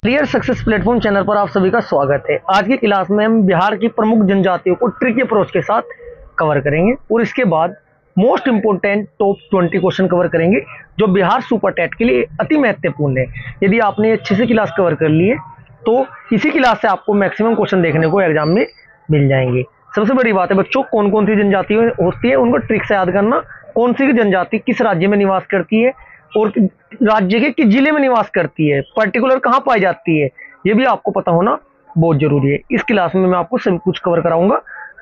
Career success platform channel पर आप सभी का स्वागत है। आज की क्लास में हम बिहार की प्रमुख जनजातियों को ट्रिकी अप्रोच के साथ कवर करेंगे और इसके बाद most important top 20 question cover करेंगे जो बिहार सुपर टेट के लिए अति महत्वपूर्ण है। यदि आपने अच्छे से क्लास कवर कर ली है तो इसी क्लास से आपको मैक्सिमम क्वेश्चन देखने को एग्जाम में मिल जाएंगे। सबसे बड़ी बात है बच्चों, कौन कौन सी जनजाति होती है उनको ट्रिक से याद करना। कौन सी जनजाति किस राज्य में निवास करती है और राज्य के किस जिले में निवास करती है, पर्टिकुलर कहाँ पाई जाती है, ये भी आपको पता होना बहुत जरूरी है। इस क्लास में मैं आपको सब कुछ कवर कराऊंगा।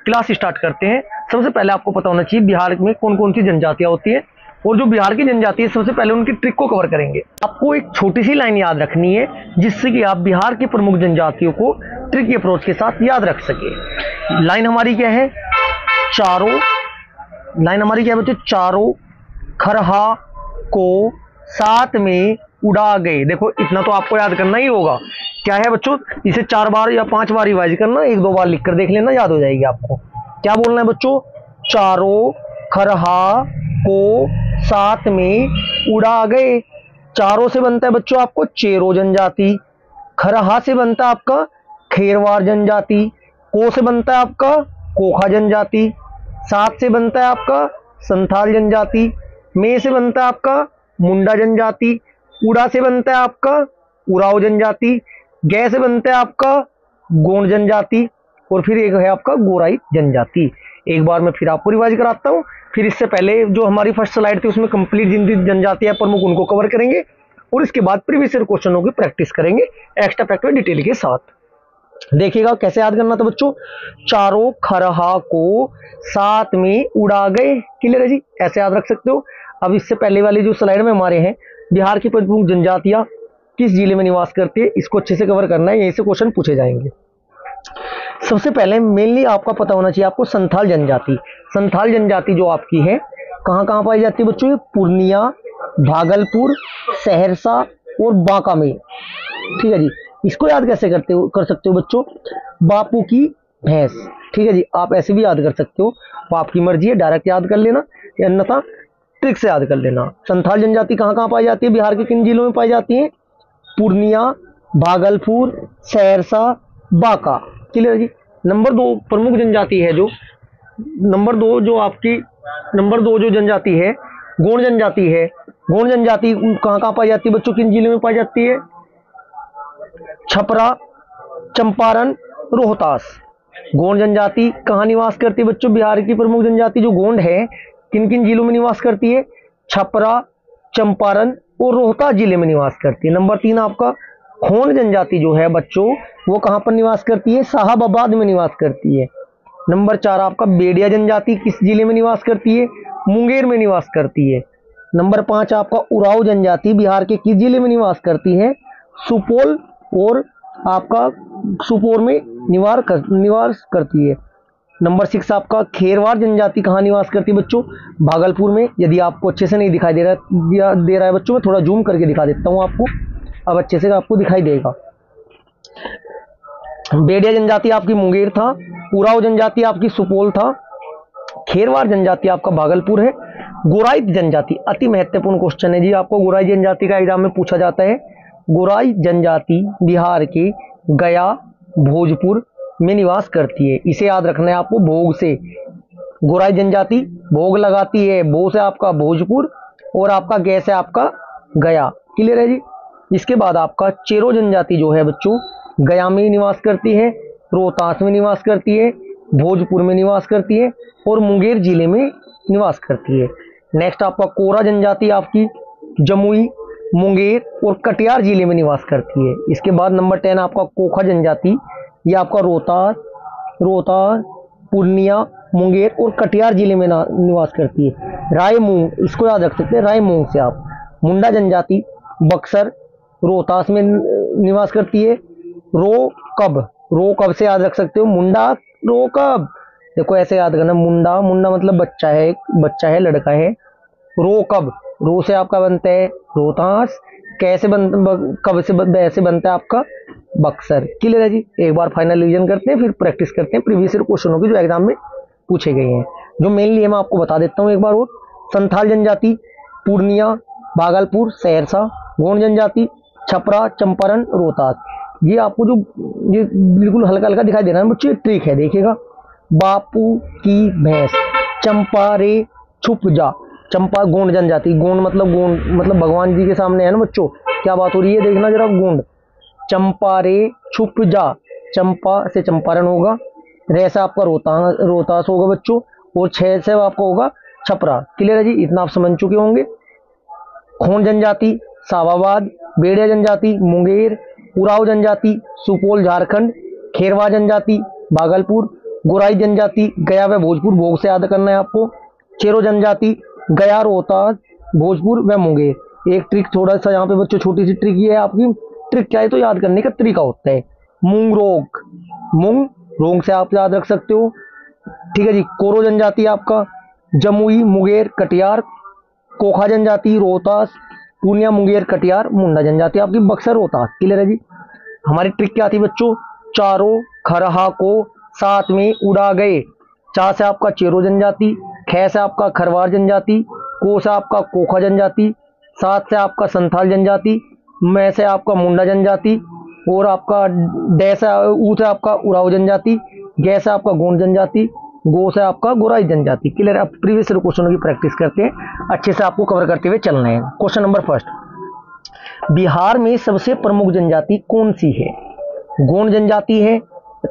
क्लास स्टार्ट करते हैं। सबसे पहले आपको पता होना चाहिए बिहार में कौन कौन सी जनजातियां होती है और जो बिहार की जनजाति है सबसे पहले उनकी ट्रिक को कवर करेंगे। आपको एक छोटी सी लाइन याद रखनी है जिससे कि आप बिहार की प्रमुख जनजातियों को ट्रिकी अप्रोच के साथ याद रख सके। लाइन हमारी क्या है? बच्चों? चारों खरहा को साथ में उड़ा गए। देखो इतना तो आपको याद करना ही होगा। क्या है बच्चों? इसे 4 बार या 5 बार रिवाइज करना, 1-2 बार लिख कर देख लेना, याद हो जाएगी आपको। क्या बोलना है बच्चों? चारों खरहा को साथ में उड़ा गए। चारों से बनता है बच्चों आपको चेरो जनजाति, खरहा से बनता है आपका खेरवार जनजाति, को से बनता है आपका कोखा जनजाति, सात से बनता है आपका संथाल जनजाति, में से बनता है आपका मुंडा जनजाति, उड़ा से बनता है आपका उराव जनजाति, गे से बनता है आपका गोंड जनजाति और फिर एक है आपका गोराई जनजाति। एक बार मैं फिर आपको रिवाइज कराता हूँ। फिर इससे पहले जो हमारी फर्स्ट स्लाइड थी उसमें कंप्लीट जितनी जनजातियां प्रमुख उनको कवर करेंगे और इसके बाद प्रीवियस ईयर क्वेश्चनों की प्रैक्टिस करेंगे एक्स्ट्रा फैक्ट में डिटेल के साथ। देखिएगा कैसे याद करना था बच्चों। चारों खरहा को साथ में उड़ा गए। क्लियर है जी? ऐसे याद रख सकते हो। अब इससे पहले वाली जो स्लाइड में हमारे हैं बिहार की प्रमुख जनजातियां किस जिले में निवास करती है, इसको अच्छे से कवर करना है, यहीं से क्वेश्चन पूछे जाएंगे। सबसे पहले मेनली आपका पता होना चाहिए आपको संथाल जनजाति। संथाल जनजाति जो आपकी है कहाँ कहाँ पाई जाती है बच्चों? पूर्णिया, भागलपुर, सहरसा और बांका में। ठीक है जी। इसको याद कैसे कर सकते हो बच्चों? बापू की भैंस। ठीक है जी, आप ऐसे भी याद कर सकते हो, वो आपकी मर्जी है, डायरेक्ट याद कर लेना या अन्यथा ट्रिक से याद कर लेना। संथाल जनजाति कहाँ कहाँ पाई जाती है? बिहार के किन जिलों में पाई जाती है? पूर्णिया, भागलपुर, सहरसा, बांका। क्लियर जी? नंबर 2 प्रमुख जनजाति है जो नंबर 2 जो जनजाति है गोंड जनजाति है। गोंड जनजाति कहाँ कहाँ पाई जाती है बच्चों? किन जिले में पाई जाती है? छपरा, चंपारण, रोहतास। गोंड जनजाति कहाँ निवास करती है बच्चों? बिहार की प्रमुख जनजाति जो गोंड है किन किन जिलों में निवास करती है? छपरा, चंपारण और रोहतास जिले में निवास करती है। नंबर 3 आपका खोंड जनजाति जो है बच्चों वो कहां पर निवास करती है? साहबाबाद में निवास करती है। नंबर 4 आपका बेड़िया जनजाति किस जिले में निवास करती है? मुंगेर में निवास करती है। नंबर 5 आपका उराव जनजाति बिहार के किस जिले में निवास करती है? सुपौल और आपका सुपौल में निवास करती है। नंबर 6 आपका खेरवार जनजाति कहाँ निवास करती है बच्चों? भागलपुर में। यदि आपको अच्छे से नहीं दिखाई दे रहा है बच्चों, मैं थोड़ा जूम करके दिखा देता हूँ आपको, अब अच्छे से आपको दिखाई देगा। बेड़िया जनजाति आपकी मुंगेर था, उराव जनजाति आपकी सुपौल था, खेरवार जनजाति आपका भागलपुर है। गोराई जनजाति अति महत्वपूर्ण क्वेश्चन है जी, आपको गोराई जनजाति का एग्जाम में पूछा जाता है। गोराई जनजाति बिहार के गया, भोजपुर में निवास करती है। इसे याद रखना है आपको। भोग से गोराई जनजाति भोग लगाती है, भो से आपका भोजपुर और आपका गे से आपका गया। क्लियर है जी? इसके बाद आपका चेरो जनजाति जो है बच्चों गया में निवास करती है, रोहतास में निवास करती है, भोजपुर में निवास करती है और मुंगेर जिले में निवास करती है। नेक्स्ट आपका कोरा जनजाति आपकी जमुई, मुंगेर और कटिहार जिले में निवास करती है। इसके बाद नंबर 10 आपका कोखा जनजाति, ये आपका रोहतास, पूर्णिया, मुंगेर और कटिहार जिले में निवास करती है। रायमूंग, इसको याद रख सकते हैं, रायमूंग से आप। मुंडा जनजाति बक्सर, रोहतास में निवास करती है। रो कब से याद रख सकते हो? मुंडा रो कब, देखो ऐसे याद करना। मुंडा मतलब बच्चा है, लड़का है। रो कब, रो से आपका बनता है रोहतास, कैसे कब से ऐसे बनता है आपका बक्सर। क्लियर है जी? एक बार फाइनल रिवीजन करते हैं फिर प्रैक्टिस करते हैं प्रीवियस ईयर क्वेश्चनों की जो एग्जाम में पूछे गए हैं। जो मेनली है मैं आपको बता देता हूँ एक बार और। संथाल जनजाति पूर्णिया, भागलपुर, सहरसा। गोंड जनजाति छपरा, चंपारण, रोहतास। ये आपको जो ये बिल्कुल हल्का हल्का दिखाई दे रहा है बच्चे, ट्रिक है, देखिएगा। बापू की भैंस, चंपा रे छुप जा। चंपा गोंड जनजाति, गोंड मतलब भगवान जी के सामने है ना बच्चों, क्या बात हो रही है देखना जरा, गोंड। चंपा रे छुप जा, चंपा से चंपारण होगा, रे से आपका रोहतास होगा बच्चों, और 6 से आपका होगा छपरा। क्लियर है जी, इतना आप समझ चुके होंगे। खोंड जनजाति सावाबाद, बेड़िया जनजाति मुंगेर, उराव जनजाति सुपौल झारखंड, खेरवा जनजाति भागलपुर, गोराई जनजाति गया व भोजपुर, भोग से याद करना है आपको। चेरो जनजाति गया, रोहतास, भोजपुर व मुंगेर। एक ट्रिक थोड़ा सा यहाँ पे बच्चों, छोटी सी ट्रिक ये है आपकी, ट्रिक क्या है तो याद करने का तरीका होता है। मूंग रोग, मूंग रोग से आप याद रख सकते हो, ठीक है जी। कोरो जनजाति आपका जमुई, मुंगेर, कटिहार, कोखा जनजाति रोहतास, पूर्णिया, मुंगेर, कटिहार, मुंडा जनजाति आपकी बक्सर, रोहतास। क्लियर है जी। हमारी ट्रिक क्या थी बच्चों, चारों खरहा को साथ में उड़ा गए। चा से आपका चेरो जनजाति, ख से आपका खरवार जनजाति, को से आपका कोखा जनजाति, सात से आपका संथाल जनजाति, मैं से आपका मुंडा जनजाति, और आपका डे से ऊ से आपका उराव जनजाति, गे से आपका गोंड जनजाति, गो से आपका गोराई जनजाति। क्लियर। अब प्रीवियस क्वेश्चनों की प्रैक्टिस करते हैं, अच्छे से आपको कवर करते हुए चलना है। क्वेश्चन नंबर फर्स्ट, बिहार में सबसे प्रमुख जनजाति कौन सी है? गोंड जनजाति है,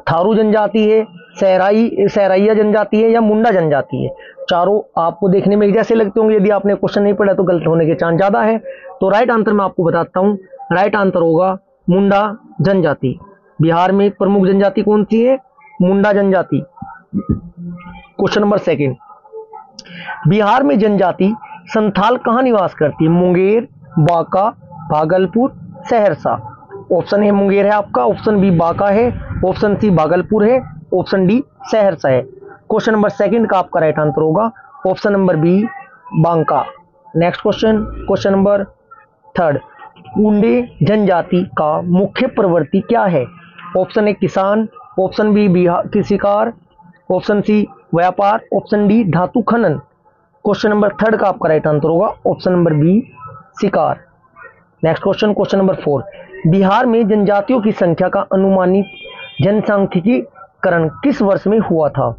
थारू जनजाति है, सहराइया जनजाति है, या मुंडा जनजाति है? चारों आपको देखने में एक जैसे लगते होंगे, यदि आपने क्वेश्चन नहीं पढ़ा तो गलत होने के चांस ज्यादा है। तो राइट आंसर मैं आपको बताता हूं, राइट आंसर होगा मुंडा जनजाति। बिहार में प्रमुख जनजाति कौन सी है? मुंडा जनजाति। क्वेश्चन नंबर सेकंड, बिहार में जनजाति संथाल कहां निवास करती है? मुंगेर, बांका, भागलपुर, सहरसा। ऑप्शन ए मुंगेर है आपका, ऑप्शन बी बांका है, ऑप्शन सी भागलपुर है, ऑप्शन डी सहरसा है। क्वेश्चन नंबर सेकंड का आपका राइट आंसर होगा option number B Banka. Next question, question number third, मुंडे जनजाति का मुख्य प्रवृत्ति क्या है? ऑप्शन ए किसान, ऑप्शन बी बिहार की शिकार, ऑप्शन सी व्यापार, ऑप्शन डी धातु खनन। क्वेश्चन नंबर थर्ड का आपका राइट आंसर होगा ऑप्शन नंबर बी शिकार। Next question, question number 4, Bihar में जनजातियों की संख्या का अनुमानित जनसांख्यिकीकरण किस वर्ष में हुआ था?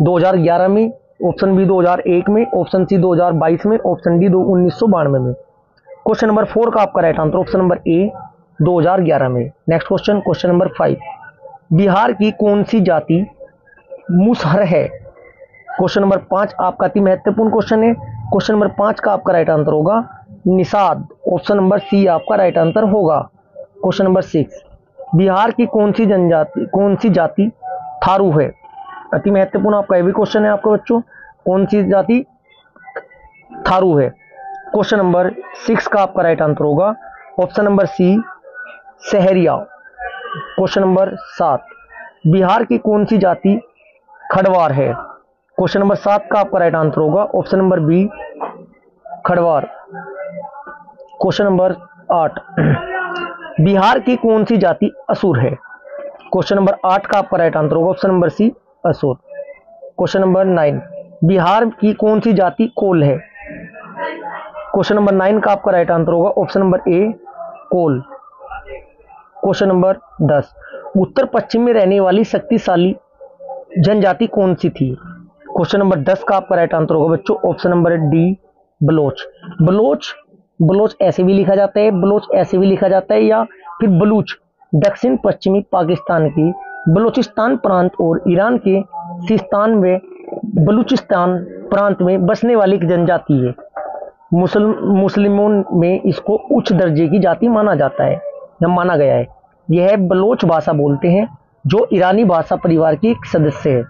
2011 में, ऑप्शन बी 2001 में, ऑप्शन सी 2022 में, ऑप्शन डी 1992 में। क्वेश्चन नंबर 4 का आपका राइट आंसर ऑप्शन नंबर ए 2011 में। Next question, question number 5, Bihar की कौन सी जाति मुसहर है? क्वेश्चन नंबर 5 आपका अति महत्वपूर्ण क्वेश्चन है। क्वेश्चन नंबर 5 का आपका राइट आंसर होगा निषाद, ऑप्शन नंबर सी आपका राइट आंसर होगा। क्वेश्चन नंबर 6, बिहार की कौन सी जाति थारू है? अति महत्वपूर्ण आपका ये भी क्वेश्चन है आपका बच्चों, कौन सी जाति थारू है? क्वेश्चन नंबर 6 का आपका राइट आंसर होगा option number C Sahariya. Question number 7, Bihar की कौन सी जाति खड़वार है? क्वेश्चन नंबर 7 का आपका राइट आंसर होगा option number B Kharwar. Question number 8, Bihar की कौन सी जाति असुर है? क्वेश्चन नंबर 8 का आपका राइट आंसर होगा ऑप्शन नंबर सी असुर। क्वेश्चन नंबर 9, बिहार की कौन सी जाति कोल है? क्वेश्चन नंबर 9 का आपका राइट आंसर होगा option number A Kol. Question number 10, उत्तर पश्चिम में रहने वाली शक्तिशाली जनजाति कौन सी थी? क्वेश्चन नंबर 10 का आपका राइट आंसर होगा बच्चों option number D Baloch. Baloch ऐसे भी लिखा जाता है, बलोच ऐसे भी लिखा जाता है, या फिर बलूच दक्षिण पश्चिमी पाकिस्तान की बलूचिस्तान प्रांत और ईरान के सिस्तान में बलूचिस्तान प्रांत में बसने वाली एक जनजाति है। मुस्लिमों में इसको उच्च दर्जे की जाति माना जाता है या माना गया है। यह बलोच भाषा बोलते हैं जो ईरानी भाषा परिवार की एक सदस्य है,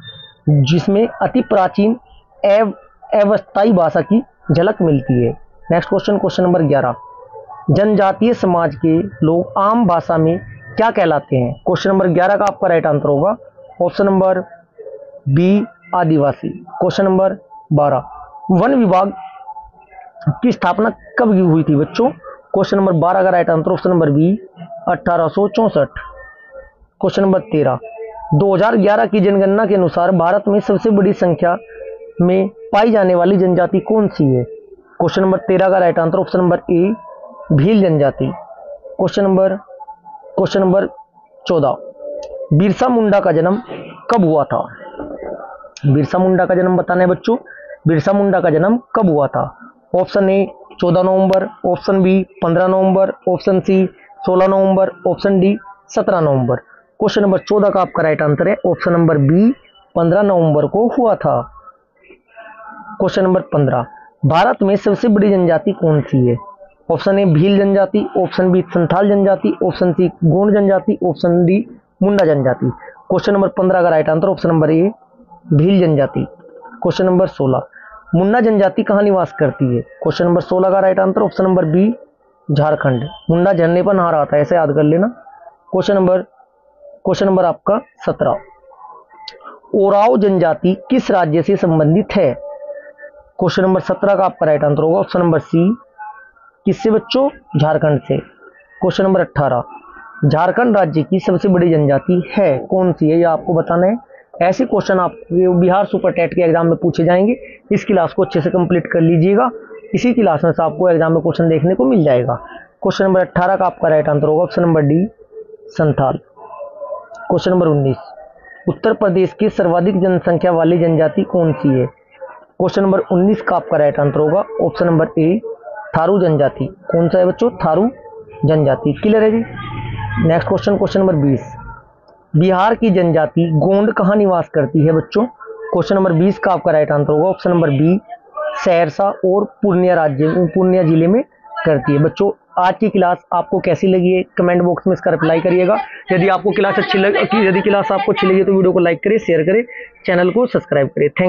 जिसमें अति प्राचीन अवस्थायी भाषा की झलक मिलती है। नेक्स्ट क्वेश्चन, क्वेश्चन नंबर 11, जनजातीय समाज के लोग आम भाषा में क्या कहलाते हैं? क्वेश्चन नंबर 11 का आपका राइट आंसर होगा ऑप्शन नंबर बी आदिवासी। क्वेश्चन नंबर 12, वन विभाग की स्थापना कब हुई थी बच्चों? क्वेश्चन नंबर 12 का right answer option number B 1864। Question number 13, 2011 की जनगणना के अनुसार भारत में सबसे बड़ी संख्या में पाई जाने वाली जनजाति कौन सी है? क्वेश्चन नंबर 13 का right answer option number A Bhil जनजाति। क्वेश्चन नंबर 14, बिरसा मुंडा का जन्म कब हुआ था? बिरसा मुंडा का जन्म बताना है बच्चों। बिरसा मुंडा का जन्म कब हुआ था? ऑप्शन ए 14 नवंबर, ऑप्शन बी 15 नवंबर, ऑप्शन सी 16 नवंबर, ऑप्शन डी 17 नवंबर। क्वेश्चन नंबर 14 का आपका राइट आंसर है ऑप्शन नंबर बी 15 नवंबर को हुआ था। क्वेश्चन नंबर 15, भारत में सबसे बड़ी जनजाति कौन सी है? ऑप्शन ए भील जनजाति, ऑप्शन बी संथाल जनजाति, ऑप्शन सी गोंड जनजाति, ऑप्शन डी मुंडा जनजाति। क्वेश्चन नंबर 15 का right answer option number A Bhil जनजाति। क्वेश्चन नंबर 16, मुंडा जनजाति कहाँ निवास करती है? क्वेश्चन नंबर 16 का right answer option number B Jharkhand. Munda झरने पर नहा रहा था, ऐसे याद कर लेना। क्वेश्चन नंबर आपका 17, ओराव जनजाति किस राज्य से संबंधित है? क्वेश्चन नंबर 17 का आपका राइट आंसर होगा ऑप्शन नंबर सी, किससे बच्चों? झारखंड से। क्वेश्चन नंबर 18, झारखंड राज्य की सबसे बड़ी जनजाति है कौन सी है? यह आपको बताना है। ऐसे क्वेश्चन आपके बिहार सुपर टेट के एग्जाम में पूछे जाएंगे। इस क्लास को अच्छे से कंप्लीट कर लीजिएगा, इसी क्लास में से आपको एग्जाम में क्वेश्चन देखने को मिल जाएगा। क्वेश्चन नंबर 18 का आपका राइट आंसर होगा option number D Santhal. Question number 19, Uttar Pradesh की सर्वाधिक जनसंख्या वाली जनजाति कौन सी है? क्वेश्चन नंबर 19 का आपका राइट आंसर होगा ऑप्शन नंबर ए थारू जनजाति। कौन सा है बच्चों? थारू जनजाति। क्लियर है जी। नेक्स्ट क्वेश्चन नंबर 20, बिहार की जनजाति गोंड कहाँ निवास करती है बच्चों? क्वेश्चन नंबर 20 का आपका राइट आंसर होगा ऑप्शन नंबर बी सहरसा और पूर्णिया जिले में करती है। बच्चों आज की क्लास आपको कैसी लगी है कमेंट बॉक्स में इसका रिप्लाई करिएगा। यदि आपको क्लास अच्छी लगी तो वीडियो को लाइक करें, शेयर करें, चैनल को सब्सक्राइब करें। थैंक